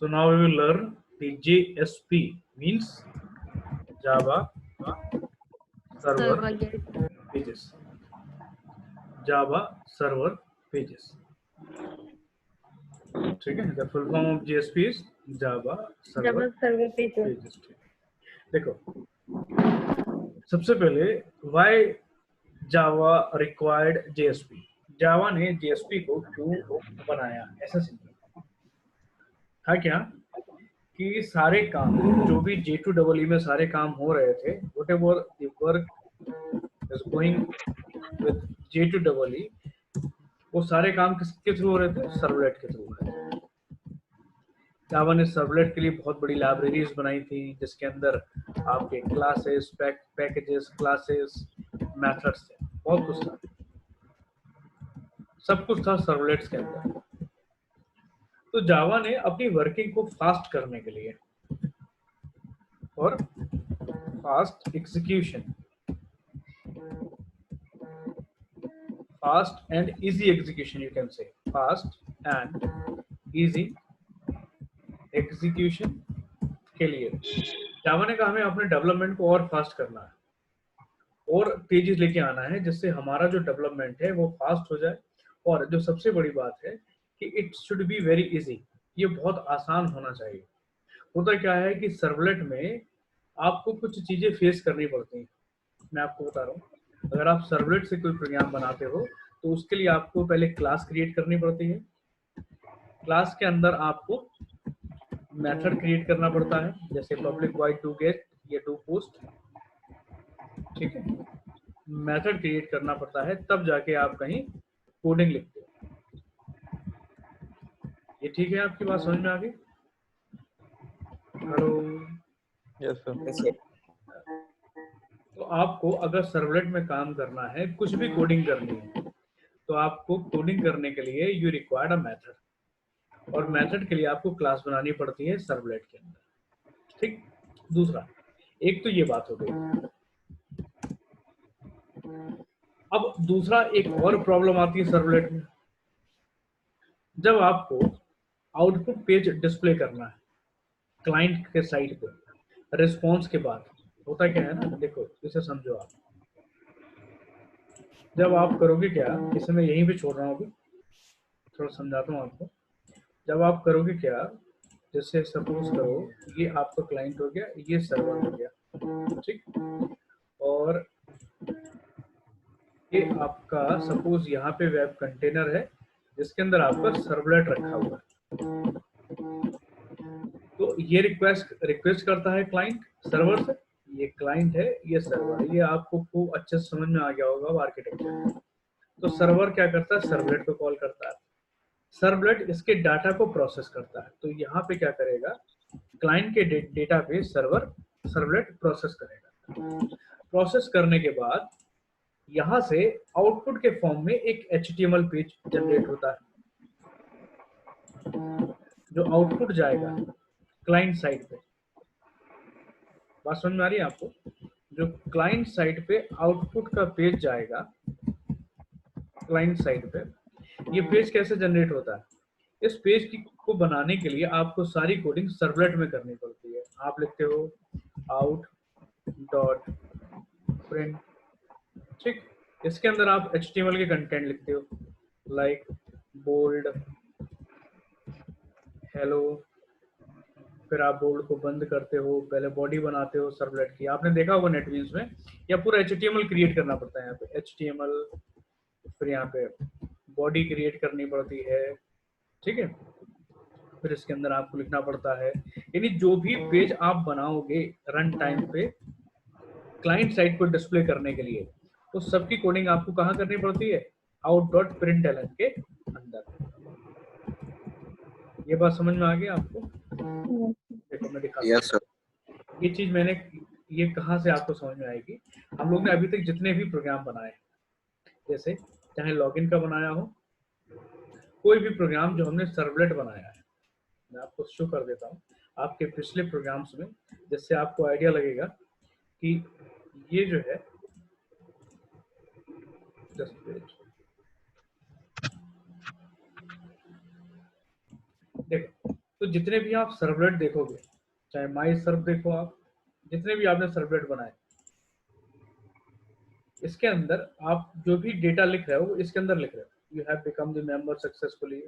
So now we will learn the JSP, means Java Server Pages. Java Server Pages. ठीक है, the full form of JSP is Java Server Pages. देखो, सबसे पहले why Java required JSP? जावा ने JSP को क्यों बनाया? ऐसा सिंपल था क्या कि सारे काम जो भी J2EE में सारे काम हो रहे थे, whatever the work is going with J2EE, वो सारे काम किसके थ्रू हो रहे थे? सर्वलेट के थ्रू हो रहे थे। जावा ने सर्वलेट के लिए बहुत बड़ी लाइब्रेरीज बनाई थी, जिसके अंदर आपके क्लासेस, पैकेजेस, क्लासेस, मेथड्स थे, बहुत कुछ था, सब कुछ था सर्वलेट्स के अंदर। तो जावा ने अपनी वर्किंग को फास्ट करने के लिए और fast execution, fast and easy execution, you can say fast and easy execution के लिए जावा ने कहा हमें अपने डेवलपमेंट को और फास्ट करना है और तेजी लेके आना है, जिससे हमारा जो डेवलपमेंट है वो फास्ट हो जाए। और जो सबसे बड़ी बात है कि it should be very easy, ये बहुत आसान होना चाहिए। होता क्या है कि सर्वलेट में आपको कुछ चीजें फेस करनी पड़ती हैं। मैं आपको बता रहा हूँ, अगर आप सर्वलेट से कोई प्रोग्राम बनाते हो तो उसके लिए आपको पहले क्लास क्रिएट करनी पड़ती है। क्लास के अंदर आपको मेथड क्रिएट करना पड़ता है, जैसे पब्लिक वॉइड डू गेट या डू पोस्ट, ठीक है। मेथड क्रिएट करना पड़ता है, तब जाके आप कहीं कोडिंग लिखते हो। ये ठीक है? आपकी बात समझ में आ गई? हेलो? Yes sir. तो आपको अगर सर्वलेट में काम करना है, कुछ भी कोडिंग करनी है, तो आपको कोडिंग करने के लिए यू रिक्वायर्ड अ मेथड, और मेथड के लिए आपको क्लास बनानी पड़ती है सर्वलेट के अंदर, ठीक। दूसरा, एक तो ये बात हो गई। अब दूसरा एक और प्रॉब्लम आती है सर्वलेट में। जब आपको आउटपुट पेज डिस्प्ले करना है क्लाइंट के साइड पे, रिस्पॉन्स के बाद, होता क्या है ना, देखो इसे समझो आप। जब आप करोगे क्या, इसे मैं यहीं पे छोड़ रहा हूँ, अभी थोड़ा समझाता हूँ आपको। जब आप करोगे क्या, जैसे सपोज करो ये आपका क्लाइंट हो गया, ये सर्वर हो गया, ठीक। और ये आपका सपोज यहाँ पे वेब कंटेनर है, जिसके अंदर आपका सर्वलेट रखा हुआ है। तो ये रिक्वेस्ट करता है क्लाइंट सर्वर से, ये क्लाइंट है, ये सर्वर है। ये आपको खूब अच्छे से समझ में आ गया होगा आर्किटेक्चर। तो सर्वर क्या करता है? सर्वलेट को कॉल करता है, सर्वलेट इसके डाटा को प्रोसेस करता है। तो यहाँ पे क्या करेगा, क्लाइंट के डेटा पे सर्वलेट प्रोसेस करेगा। प्रोसेस करने के बाद यहाँ से आउटपुट के फॉर्म में एक HTML पेज जनरेट होता है, जो आउटपुट जाएगा क्लाइंट साइड पे। बात समझ में आ रही है आपको? जो क्लाइंट साइड पे आउटपुट का पेज जाएगा क्लाइंट साइड पे, ये पेज कैसे जनरेट होता है? इस पेज को बनाने के लिए आपको सारी कोडिंग सर्वलेट में करनी पड़ती है। आप लिखते हो आउट डॉट प्रिंट, ठीक। इसके अंदर आप HTML के कंटेंट लिखते हो, लाइक बोल्ड, हेलो, फिर आप बोल्ड को बंद करते हो, पहले बॉडी बनाते हो सर्वलेट की। आपने देखा होगा नेटबीन्स में, या पूरा HTML क्रिएट करना पड़ता है यहाँ पे, HTML, फिर यहाँ पे बॉडी क्रिएट करनी पड़ती है, ठीक है। फिर इसके अंदर आपको लिखना पड़ता है, यानी जो भी पेज आप बनाओगे रन टाइम पे क्लाइंट साइड को डिस्प्ले करने के लिए, तो सबकी कोडिंग आपको कहाँ करनी पड़ती है? आउट डॉट प्रिंटलन के अंदर। ये बात समझ में आ गई आपको? देखो मैं दिखाता हूँ। ये चीज मैंने, ये कहाँ से आपको समझ में आएगी? हम लोग ने अभी तक जितने भी प्रोग्राम बनाए, जैसे चाहे लॉगिन का बनाया हो, कोई भी प्रोग्राम जो हमने सर्वलेट बनाया है, मैं आपको शो कर देता हूँ आपके पिछले प्रोग्राम्स में, जिससे आपको आइडिया लगेगा कि ये जो है, जस्ट पेज, देखो जितने भी आप सर्वलेट देखोगे, चाहे माई सर्व देखो आप, जितने भी आपने सर्वलेट बनाए, इसके अंदर आप जो भी डेटा लिख रहे हो इसके अंदर लिख रहे हो, you have become the member successfully,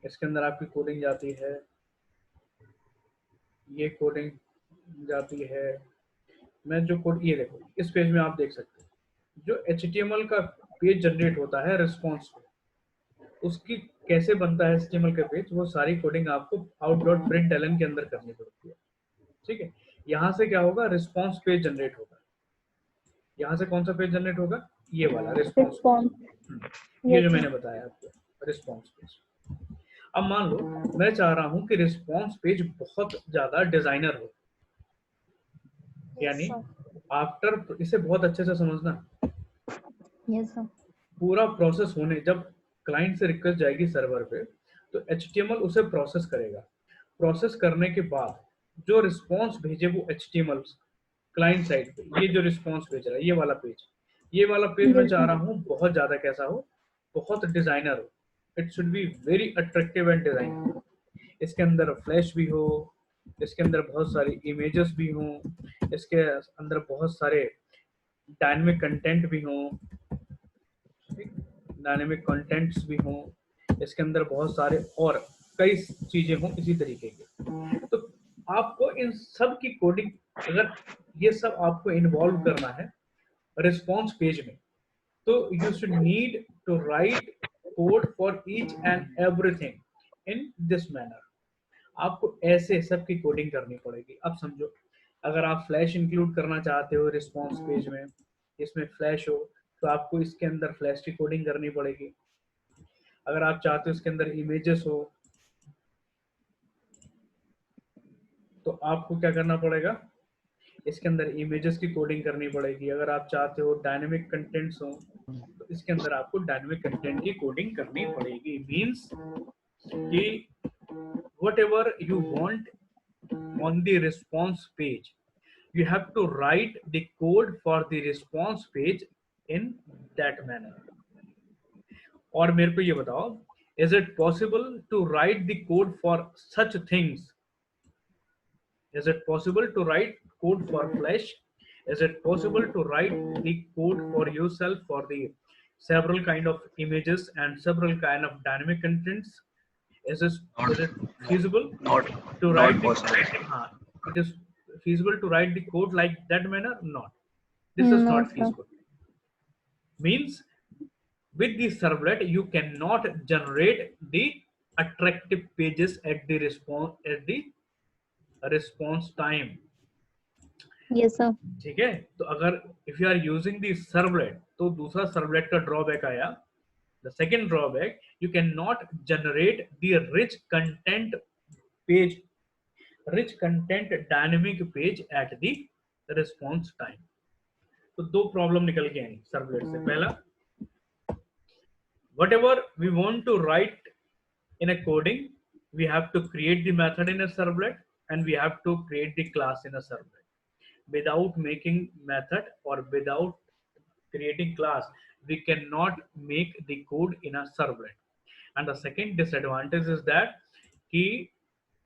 इसके अंदर आपकी कोडिंग जाती है, ये कोडिंग जाती है। मैं जो कोड, ये देखो इस पेज में आप देख सकते हो जो HTML का पेज जनरेट होता है रिस्पॉन्स पे, उसकी कैसे बनता है HTML का पेज, वो सारी कोडिंग आपको out.println के अंदर करनी पड़ती है। ठीक है, यहाँ से क्या होगा, रिस्पॉन्स पेज जनरेट होगा। यहाँ से कौन सा पेज जनरेट होगा, ये वाला रिस्पॉन्स पेज, ये जो मैंने बताया आपको रिस्पॉन्स पेज। अब मान लो मैं चाह रहा हूँ कि रिस्पॉन्स पेज बहुत ज्यादा डिजाइनर हो, यानी आफ्टर, इसे बहुत अच्छे से समझना, पूरा प्रोसेस होने, जब क्लाइंट से रिक्वेस्ट जाएगी सर्वर पे तो HTML उसे प्रोसेस करेगा, प्रोसेस करने के बाद जो रिस्पॉन्स भेजे वो HTML क्लाइंट साइड पे, ये जो रिस्पॉन्स भेज रहा है ये वाला पेज, ये वाला पेज मैं चाह रहा हूँ बहुत ज्यादा कैसा हो, बहुत डिजाइनर हो, it should be very attractive and designer, इसके अंदर फ्लैश भी हो, इसके अंदर बहुत सारी इमेजेस भी हों, इसके अंदर बहुत सारे डायनेमिक कंटेंट भी हों, डायनेमिक कंटेंट्स भी हों, इसके अंदर बहुत सारे और कई चीजें हों इसी तरीके की। तो आपको इन सब की कोडिंग, अगर ये सब आपको इन्वॉल्व करना है रिस्पॉन्स पेज में, तो you should need to write code for each and everything in this manner. आपको ऐसे सब की कोडिंग करनी पड़ेगी। अब समझो, अगर आप फ्लैश इंक्लूड करना चाहते हो रिस्पॉन्स पेज में, इसमें फ्लैश हो, तो आपको इसके अंदर फ्लैश की कोडिंग करनी पड़ेगी। अगर आप चाहते हो इसके अंदर इमेजेस हो, तो आपको क्या करना पड़ेगा, इसके अंदर इमेजेस की कोडिंग करनी पड़ेगी। अगर आप चाहते हो डायनेमिक कंटेंट्स हो, तो इसके अंदर आपको डायनेमिक कंटेंट की कोडिंग करनी पड़ेगी। मींस कि whatever you want on the response page, you have to write the code for the response page in that manner. और मेरे को ये बताओ, is it possible to write the code for such things? Is it possible to write code for flash? Is it possible to write the code for yourself for the several kind of images and several kind of dynamic contents? Is it feasible to write the it is feasible to write the code like that manner? Not. This is not feasible. Means with the servlet you cannot generate the attractive pages at the response time. Yes sir. ठीक है, तो अगर if you are using the servlet, तो दूसरा servlet का drawback आया, the second drawback, you cannot generate the rich content page, rich content dynamic page at the response time. तो दो प्रॉब्लम निकल के आई सर्वलेट से। पहला, whatever we want to write in a coding, we have to create the method in a servlet and we have to create the class in a servlet. Without making method or without creating class, we cannot make the code in a servlet. And the second disadvantage is that कि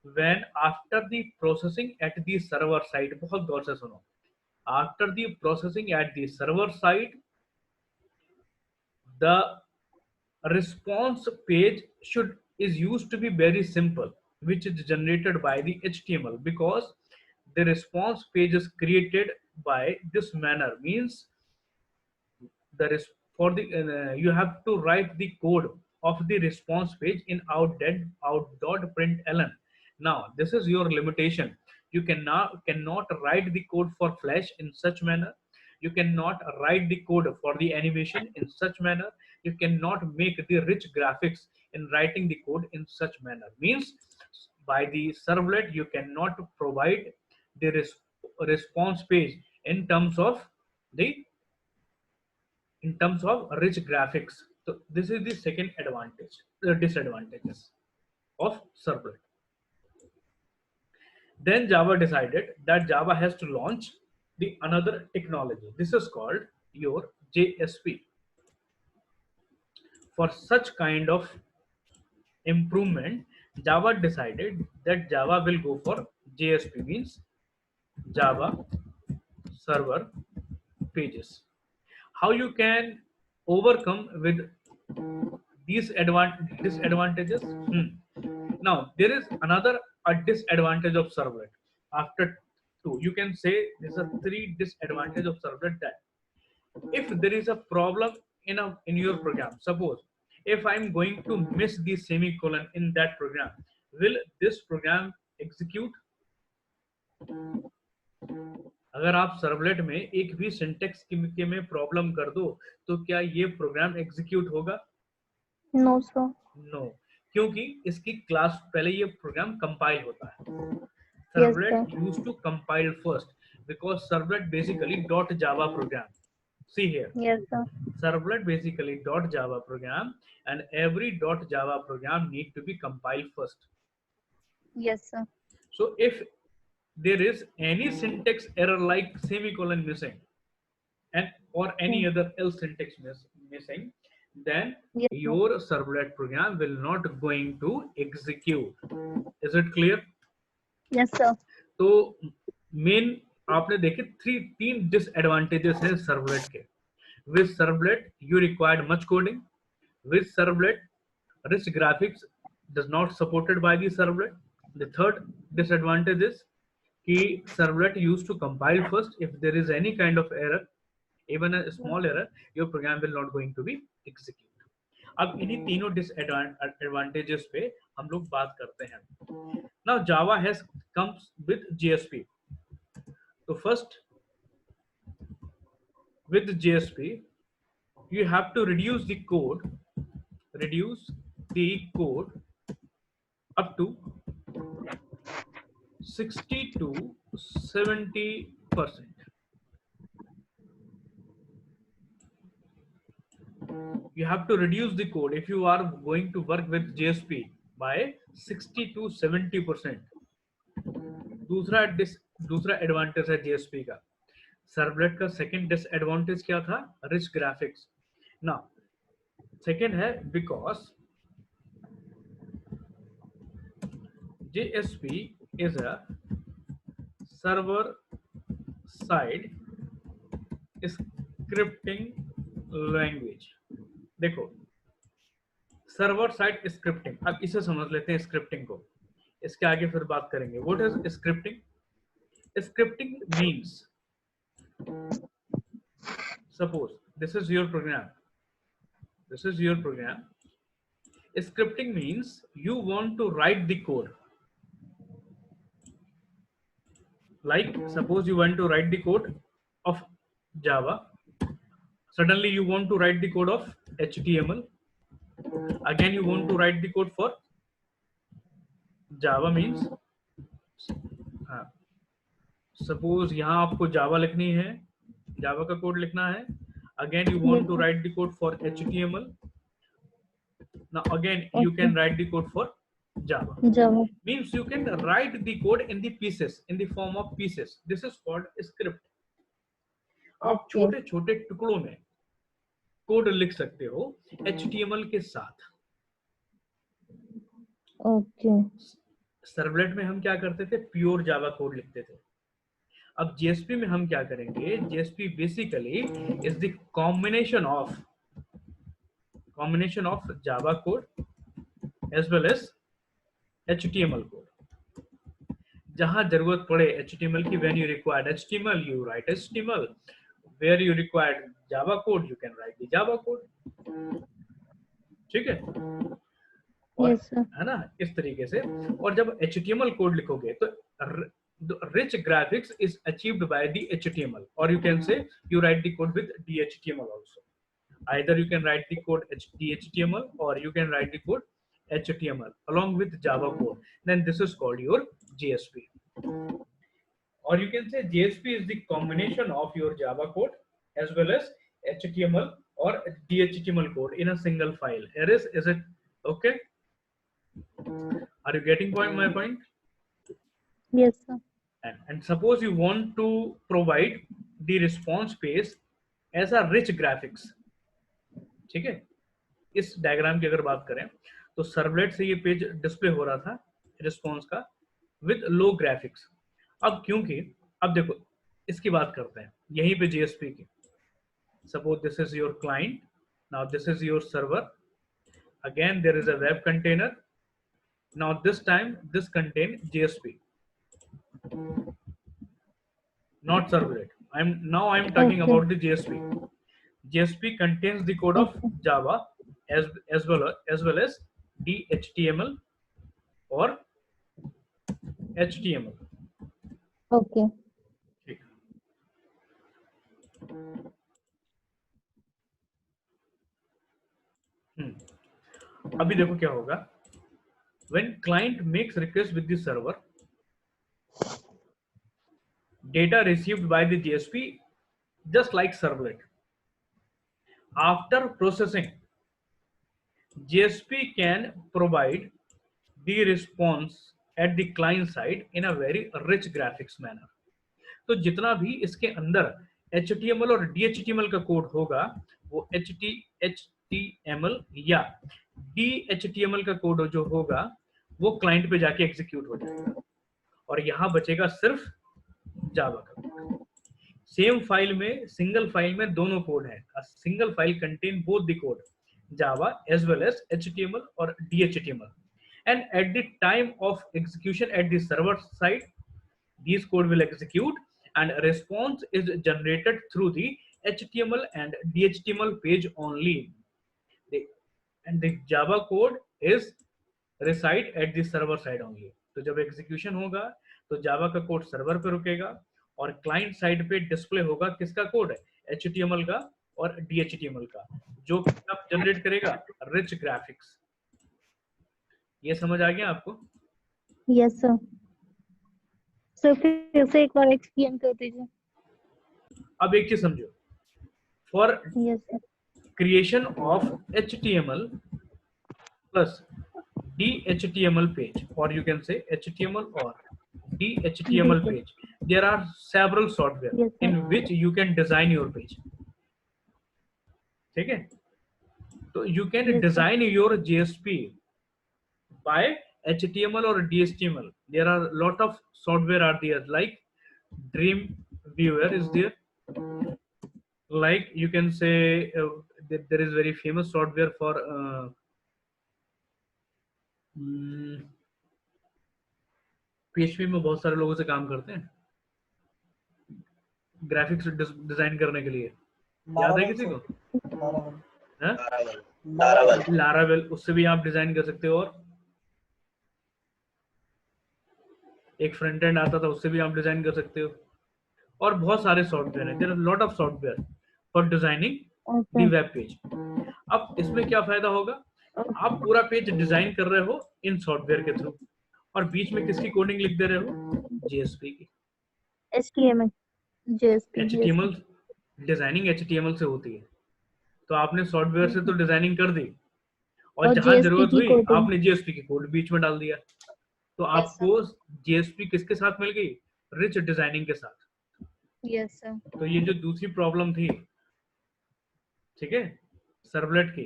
when after the processing at the server side, बहुत गौर से सुनो, after the processing at the server side, the response page is used to be very simple, which is generated by the HTML, because the response page is created by this manner. Means there is for the you have to write the code of the response page in out.println. Now this is your limitation. You cannot write the code for flash in such manner, you cannot write the code for the animation in such manner, you cannot make the rich graphics in writing the code in such manner. Means by the servlet you cannot provide the response page in terms of rich graphics. So this is the second advantage, disadvantages of servlet. Then Java decided that Java has to launch the another technology. This is called your JSP. For such kind of improvement, Java decided that Java will go for JSP, means Java Server Pages. How you can overcome with these disadvantages? Now there is another a disadvantage of servlet. After two, you can say there's a three disadvantage of servlet. That if there is a problem in your program, suppose if I'm going to miss the semicolon in that program, will this program execute? अगर आप servlet में एक भी syntax के में problem कर दो तो क्या ये प्रोग्राम एग्जीक्यूट होगा? No, sir. नो, क्योंकि इसकी क्लास पहले ये प्रोग्राम कंपाइल होता है. Yes, Servlet sir. used to compile first because servlet basically .java program. See here, Yes, sir. servlet basically .java program, and every .java program need to be compiled first. Yes, sir. So if there is any syntax error like semicolon missing and or any other else syntax missing, then Yes, sir. your servlet program will not going to execute. Is it clear? Yes, sir. तो main आपने देखे तीन disadvantages हैं servlet के. With servlet you required much coding. With servlet rich graphics does not supported by the servlet. The third disadvantage is कि servlet used to compile first. If there is any kind of error, even a small error, your program will not going to be execute. अब इन्हीं तीनों disadvantages पे हम लोग बात करते हैं. Now Java has comes with JSP. So first, with JSP, you have to reduce the code up to 60 to 70%. You have to reduce the code if you are going to work with JSP by 60 to 70%. दूसरा advantage है JSP का. Servlet का second disadvantage क्या था? Rich graphics. ना second है because JSP is a server side scripting language. देखो, server side scripting, अब इसे समझ लेते हैं स्क्रिप्टिंग को. इसके आगे फिर बात करेंगे. What is scripting? Scripting means, suppose this is your program. Scripting means you want to write the code. Like suppose you want to write the code of Java. Suddenly you want to write the code of HTML. Again you want to write the code for Java means, suppose यहाँ आपको Java लिखनी है, Java का code लिखना है. Again you want to write the code for HTML. Now again you can write the code for Java. Means you can write the code in the pieces, in the form of pieces. This is called script. आप छोटे छोटे टुकड़ों में code लिख सकते हो HTML के साथ. Okay. सर्वलेट में हम क्या करते थे? प्योर जावा कोड लिखते थे. अब JSP में हम क्या करेंगे? JSP basically is the combination of Java code as well as HTML code. जहां जरूरत पड़े HTML की, when you required HTML you write HTML, where you required Java code you can write the Java code. ठीक है? और है ना, इस तरीके से. और जब HTML कोड लिखोगे तो rich graphics is achieved by the HTML, or you can say you write the code with DHTML also. Either you can write the code DHTML or you can write the code HTML along with Java code. Then this is called your JSP. Or you can say JSP is the combination of your Java code as well as HTML or DHTML code in a single file. Is it okay? Are you getting my point? Yes, sir. And suppose you want to provide the response page as a rich graphics. ठीक है? इस diagram की अगर बात करें तो servlet से ये पेज डिस्प्ले हो रहा था रिस्पॉन्स का विद लो ग्राफिक्स। अब क्योंकि अब देखो इसकी बात करते हैं यहीं पे जेएसपी की। Suppose this is your client, now this is your server, again there is a web container, now this time this contain JSP, not servlet. I'm talking Okay. about the JSP. JSP contains the code of Okay. Java as well as the HTML or HTML. Okay. ठीक। अभी देखो क्या होगा। When client makes request with the server, data received by the JSP just like servlet. After processing, JSP can provide the response at the client side in a very rich graphics manner. तो जितना भी इसके अंदर HTML और DHTML का code होगा वो HTML या DHTML का कोड जो होगा वो क्लाइंट पे जाके एग्जीक्यूट हो जाएगा और यहाँ बचेगा सिर्फ जावा का। सेम फाइल में, सिंगल फाइल में दोनों कोड है। Single file contain both the code Java as well as HTML or DHTML, and at the time of execution at the server side, these code will execute and a response is generated through the HTML and DHTML page only. And the Java code is reside at the server side only. तो जब execution होगा तो जावा का code server पे रुकेगा और client side पे display होगा किसका कोड है, HTML का और DHTML का, जो आप जनरेट करेगा रिच ग्राफिक्स। ये समझ आ गया आपको? Yes, sir. सर फिर से एक बार एक्सप्लेन कर दीजिए। अब एक चीज समझो, for Yes, sir. creation of HTML plus DHTML page, or you can say HTML or DHTML Yes, sir. page, there are several software Yes, sir. in which you can design your page. ठीक है? तो you can Yes, sir. design your JSP by HTML or DHTML. There are a lot of software are there, like Dreamweaver is there. Like you can say there is very famous software for PHP में बहुत सारे लोगों से काम करते हैं graphics design करने के लिए। याद है किसी को? लारावेल, उससे भी आप डिजाइन कर सकते हो। और एक फ्रंट एंड आता था, उससे भी आप डिजाइन कर सकते हो। और बहुत सारे सॉफ्टवेयर हैं, there are lot of software for designing the web page. अब इसमें क्या फायदा होगा, आप पूरा पेज डिजाइन कर रहे हो इन सॉफ्टवेयर के थ्रू और बीच में किसकी कोडिंग लिख दे रहे हो, जेएसपी की। HTML, JSP, HTML designing HTML से होती है, तो आपने सॉफ्टवेयर से तो डिजाइनिंग कर दी और जहां JSP जरूरत की हुई coding। आपने जेएसपी की कोड बीच में डाल दिया। तो आपको जेएसपी किसके साथ मिल गई, रिच डिजाइनिंग के साथ। Yes, sir. तो ये जो दूसरी प्रॉब्लम थी, ठीक है, सर्वलेट की,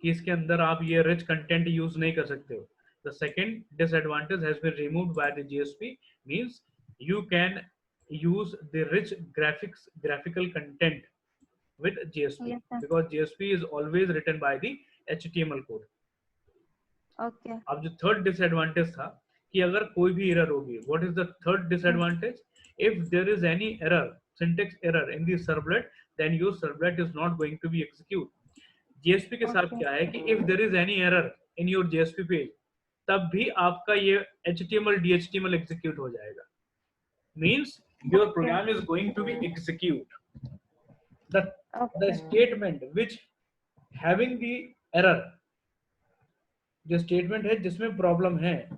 कि इसके अंदर आप ये रिच कंटेंट यूज नहीं कर सकते हो। The second disadvantage has been removed by the JSP, means you can use the rich graphical content with JSP, Yes, sir. because JSP is always written by the HTML code. Okay. अब जो third disadvantage था कि अगर कोई भी error होगी, what is the third disadvantage, if there is any error, syntax error in the servlet, then your servlet is not going to be execute. JSP के साथ क्या है कि if there is any error in your JSP page, तब भी आपका ये HTML DHTML execute हो जाएगा, means your program is going to be execute. The statement which having the error, जो स्टेटमेंट है जिसमें प्रॉब्लम है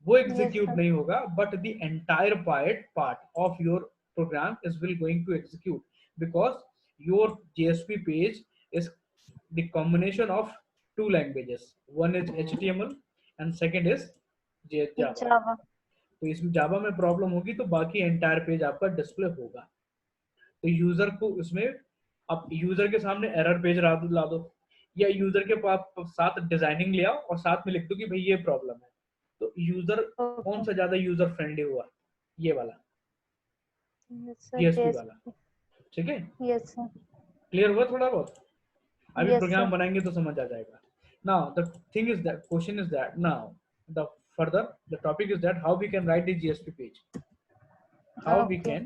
वो एग्जीक्यूट नहीं होगा, but the entire part of your program is will going to execute, because your JSP page is the combination of two languages, one is HTML and second is Java. तो इसमें जावा में problem होगी तो बाकी entire page आपका display होगा। तो user को इसमें, अब यूजर के सामने एरर पेज ला दो, या यूजर के पास साथ डिजाइनिंग ले आओ और साथ में लिख दो कि भाई ये प्रॉब्लम है, तो यूजर कौन सा ज्यादा यूजर फ्रेंडली हुआ, ये वाला यस सर, जीएसपी यस वाला, ठीक है। यस सर, क्लियर हुआ थोड़ा बहुत? अभी यस प्रोग्राम सर, बनाएंगे तो समझ आ जाएगा। Now the thing is that, question is that, now the further the topic is that how we can write the GSP page, how we Okay. can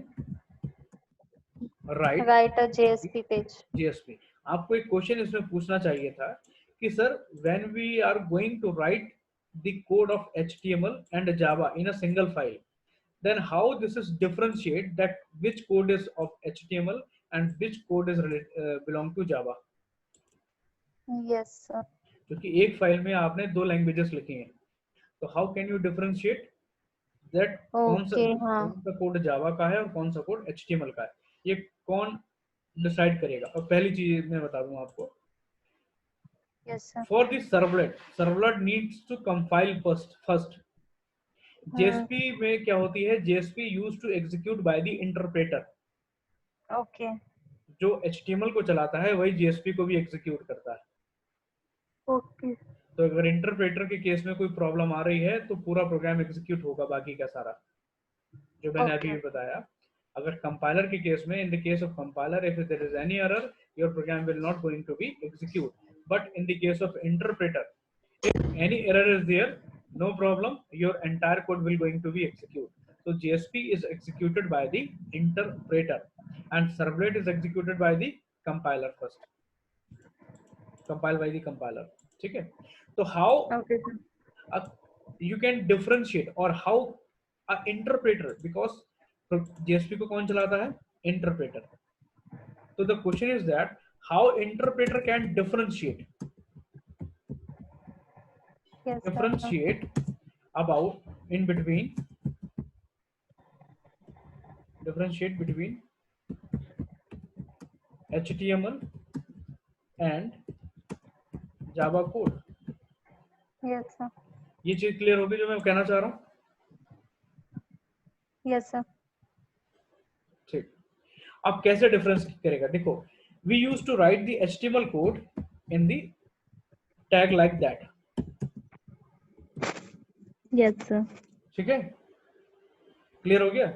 write Write a JSP page. GSP। आपको एक question इसमें पूछना चाहिए था कि sir when we are going to write the code of HTML and Java in a single file, then how this is differentiate that which code is of HTML and which code is belong to Java, Yes sir. क्योंकि एक file में आपने दो languages लिखी हैं, तो how can you differentiate that Okay, हाँ. कौन सा कोड जावा का है और कौन सा कोड HTML का है, ये कौन डिसाइड करेगा? और पहली चीज मैं बता दूं आपको, Yes sir. for the servlet needs to compile first। JSP में क्या होती है, JSP used to execute by the interpreter। Okay. जो HTML को चलाता है वही JSP को भी एग्जीक्यूट करता है। Okay. तो अगर इंटरप्रेटर के केस में कोई प्रॉब्लम आ रही है तो पूरा प्रोग्राम एग्जीक्यूट होगा, बाकी का सारा जो मैंने अभी बताया। अगर कंपाइलर के केस में, in the case of compiler, if there is any error your program will not going to be execute, but in the case of interpreter if any error is there, no problem, your entire code will going to be executed। So JSP is executed by the interpreter and servlet is executed by the compiler first, compiled by the compiler, ठीक है। तो how Okay sir. you can differentiate or how a interpreter, because JSP को कौन चलाता है? Interpreter। So the question is that how interpreter can differentiate Yes sir. differentiate about in between, differentiate between HTML and Java code। Yes sir. ये चीज clear होगी जो मैं कहना चाह रहा हूँ? Yes sir. ठीक, अब कैसे डिफरेंस करेगा? देखो, we used to write the HTML code in the tag like that, Yes sir. ठीक है, क्लियर हो गया?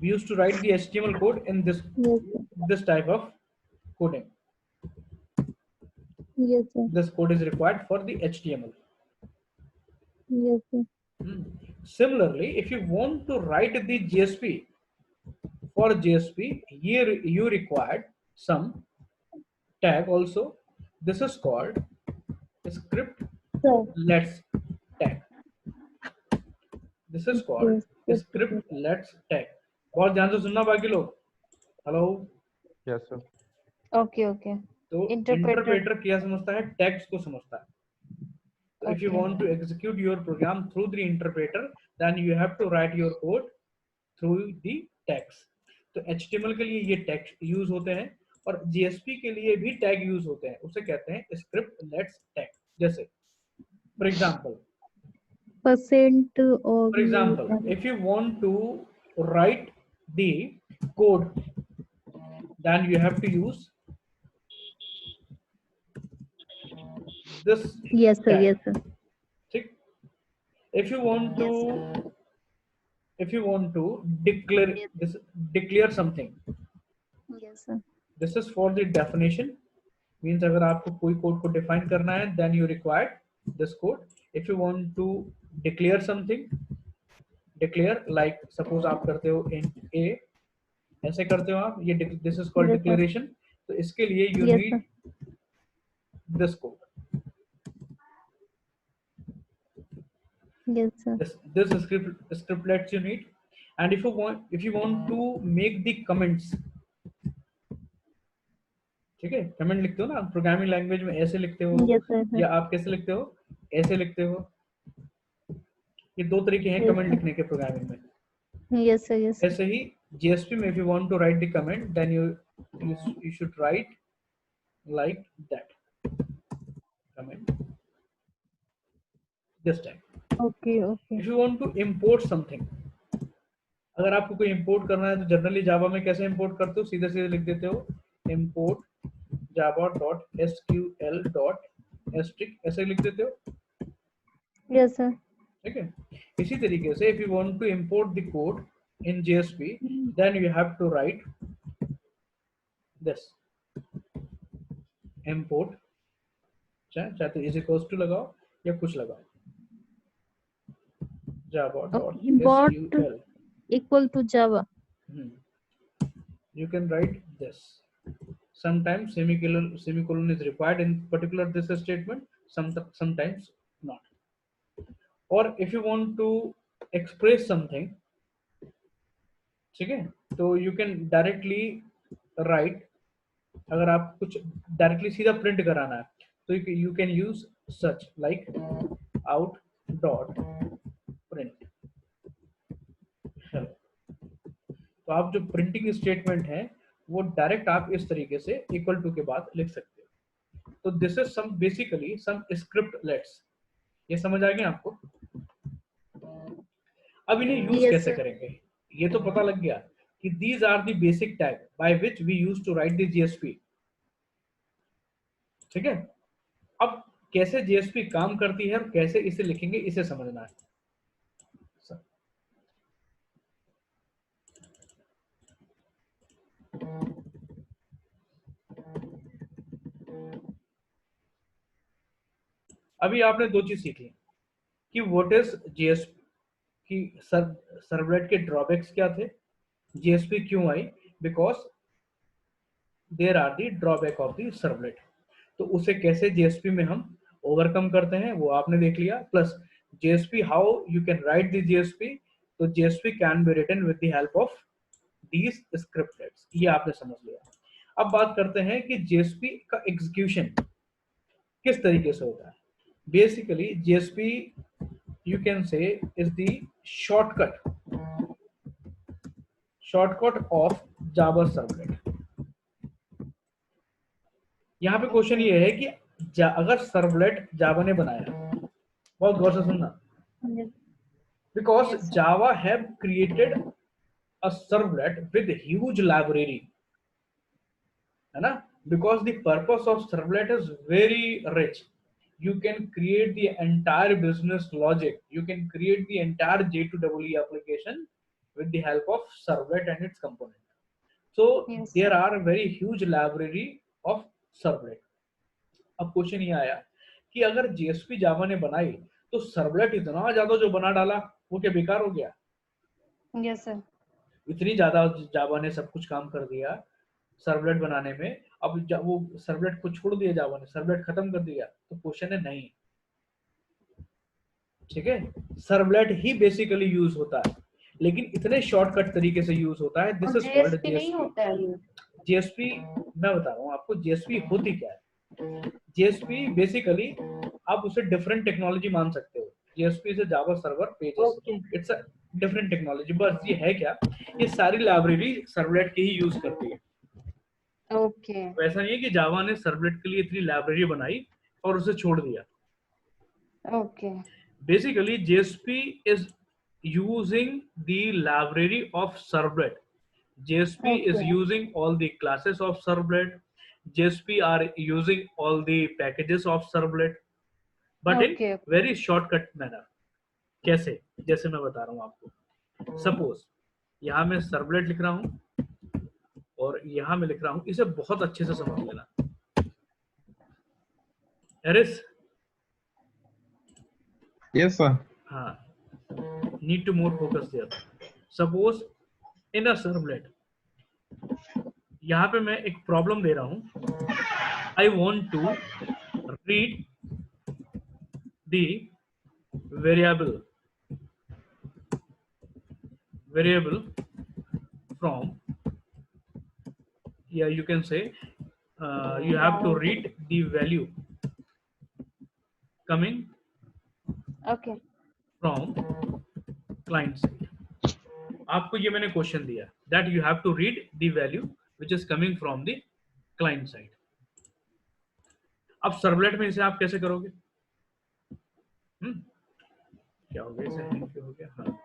We used to write the HTML code in Yes sir. this type of coding। Yes sir. This code is required for the HTML। Yes sir. Similarly, if you want to write the JSP, for JSP here you required some tag also, this is called script Sir. let's tag, this is called Yes. script let's tag। बहुत ध्यान से सुनना बाकी लोग, hello. Yes, sir. Okay okay. तो interpreter क्या समझता है? टैग्स को समझता है। So if you Okay. want to execute your program through the interpreter, then you have to write your code through the tags। तो HTML के लिए ये टैग यूज होते हैं और JSP के लिए भी टैग यूज होते हैं, उसे कहते हैं स्क्रिप्ट लेट्स टैग। जैसे for example, if you want to write the code, then you have to use this Yes sir. tag, Yes sir. ठीक। if you want to declare something, Yes sir. this is for the definition, means अगर आपको कोई code को define करना है then you require this code। if you want to declare something, declare like suppose आप करते हो int a, ऐसे करते हो आप, ये this is called Yes, sir. declaration। तो इसके लिए you Yes, need this code, Yes sir. this scriptlets you need। and if you want to make the comments, ठीक है, कमेंट लिखते हो ना प्रोग्रामिंग लैंग्वेज में, ऐसे लिखते हो Yes sir. या आप कैसे लिखते हो? ऐसे लिखते हो। ये दो तरीके हैं Yes, कमेंट sir. लिखने के प्रोग्रामिंग में। Yes sir. Yes sir. ऐसे ही JSP में if you want to write the comment, then you should write like that, comment this time। Okay okay. if you want to import something, अगर आपको कोई import करना है तो generally जावा में कैसे इंपोर्ट करते हो? सीधे सीधे लिख देते हो import java.sql.asterisk ऐसे लिख देते हो, Yes, sir. ठीक है। इसी तरीके से if you want to import the code in JSP, then you have to write this import, चाहे तो इज इक्वल्स टू लगाओ या कुछ लगाओ, Import java.sql, equal to Java. you can write this. Sometimes semicolon is required in particular this statement, sometimes not. Or if you want to express something, ठीक है, तो you can directly write, अगर आप कुछ डायरेक्टली सीधा print कराना है तो you can use such like out.print. तो आप जो प्रिंटिंग स्टेटमेंट है वो डायरेक्ट आप इस तरीके से इक्वल टू के बाद लिख सकते हो। तो this is some basically some स्क्रिप्टलेट्स। ये समझ आ गया आपको? अब इन्हें यूज कैसे करेंगे ये तो पता लग गया कि these are the basic tag by which we used to write the JSP, ठीक है। अब कैसे JSP काम करती है और कैसे इसे लिखेंगे इसे समझना है। अभी आपने दो चीज सीखी कि व्हाट इज JSP, कि सर्वलेट के ड्रॉबैक्स क्या थे, JSP क्यों आई, because there are the drawback of the servlet. तो उसे कैसे JSP में हम ओवरकम करते हैं वो आपने देख लिया, plus JSP how you can write the JSP। तो JSP can be written with the help of these scriptlets, ये आपने समझ लिया। अब बात करते हैं कि JSP का एग्जीक्यूशन किस तरीके से होता है। Basically JSP you can say is the shortcut of Java servlet। यहाँ पे क्वेश्चन ये है कि अगर सर्वलेट जावा ने बनाया, बहुत गौर से सुनना, because Java have created a servlet with huge library, है ना, because the purpose of servlet is very rich. You can create the entire business logic, you can create the entire J2EE application with the help of servlet and its component. So there are very huge library of servlet। अब question ये आया कि अगर JSP जावा ने बनाई तो servlet इतना ज्यादा जो बना डाला वो क्या बेकार हो गया? Yes sir। इतनी ज्यादा जावा ने सब कुछ काम कर दिया सर्वलेट बनाने में, अब वो सर्वलेट को छोड़ दिया जावा ने, सर्वलेट खत्म कर दिया, तो क्वेश्चन है नहीं, ठीक है। सर्वलेट ही बेसिकली यूज होता है लेकिन इतने शॉर्टकट तरीके से यूज होता है। This is called JSP। JSP मैं बता रहा हूँ आपको JSP होती क्या है। JSP बेसिकली आप उसे डिफरेंट टेक्नोलॉजी मान सकते हो। JSP से Java server pages, it's a different technology. बस ये है क्या, ये सारी लाइब्रेरी सर्वलेट की ही यूज करती है। ओके। वैसा नहीं है कि जावा ने सर्वलेट के लिए इतनी लाइब्रेरी बनाई और उसे छोड़ दिया। Okay. Basically JSP is using the library of servlet। JSP is using all the classes of servlet। JSP are using all the packages of servlet, but in very shortcut manner। कैसे? जैसे मैं बता रहा हूँ आपको। सपोज यहाँ मैं servlet लिख रहा हूँ और यहाँ मैं लिख रहा हूँ, इसे बहुत अच्छे से समझ लेना। एरिस? Yes sir। हाँ, need to more focus there। Suppose in a servlet, यहाँ पे मैं एक प्रॉब्लम दे रहा हूँ, I want to read the variable from, yeah you can say you have to read the value coming from client side। आपको ये मैंने question दिया that you have to read the value which is coming from the client side। अब servlet में इसे आप कैसे करोगे? क्या हो गया, इसे हैंग हो गया। हाँ,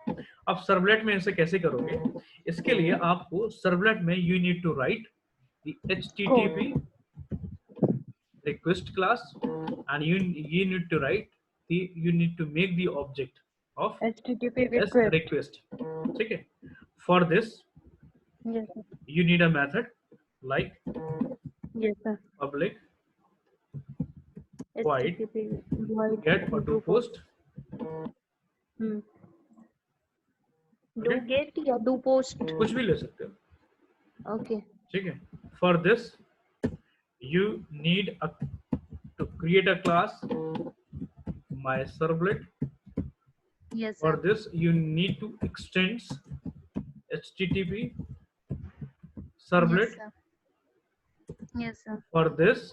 अब सर्वलेट में इसे कैसे करोगे? इसके लिए आपको सर्वलेट में you need to write the HTTP request class, and you need to write you need to make the object of HTTP as request. request. ठीक है? For this Yes, sir. you need a method like Yes, sir. public void HTTP void get or do post. Hmm. Okay? Do get या do post. कुछ भी ले सकते हो. Okay. ठीक है? For this you need to create a class my servlet. Yes, For sir. this you need to extend HTTP servlet. Yes, sir. Yes, sir. For this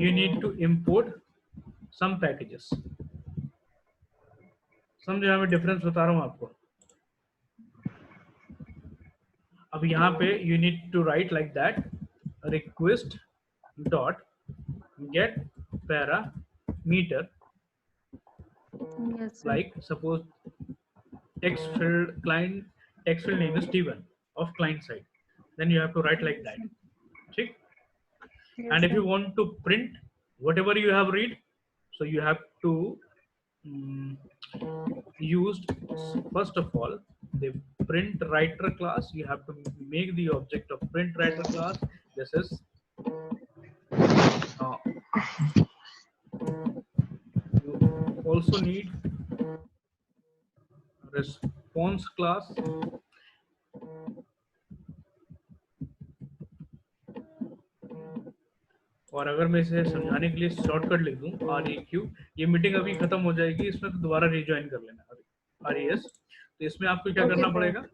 you need to import some packages. समझे? यहाँ पे difference बता रहा हूँ आपको. अब यहाँ पे you need to write like that request dot get parameter. Yes, sir. Like suppose text field name is T1 of client side, then you have to write like that. ठीक? Yes, And if sir. you want to print whatever you have read, so you have to use first of all the print writer class. You have to make the object of print writer class. This is you also need response class. और अगर मैं इसे समझाने के लिए shortcut लिख दूं REQ, ये मीटिंग अभी खत्म हो जाएगी, इसमें तो दोबारा रिज्वाइन कर लेना अभी RES. तो इसमें आपको क्या करना पड़ेगा?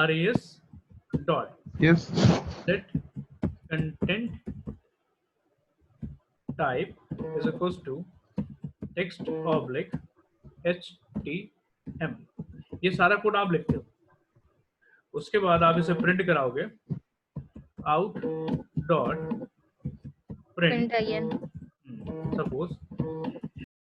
RES dot Yes. set content type is equals to text oblique HTML. ये सारा कोड आप लिखते हो. उसके बाद आप इसे प्रिंट कराओगे out dot print Print again. suppose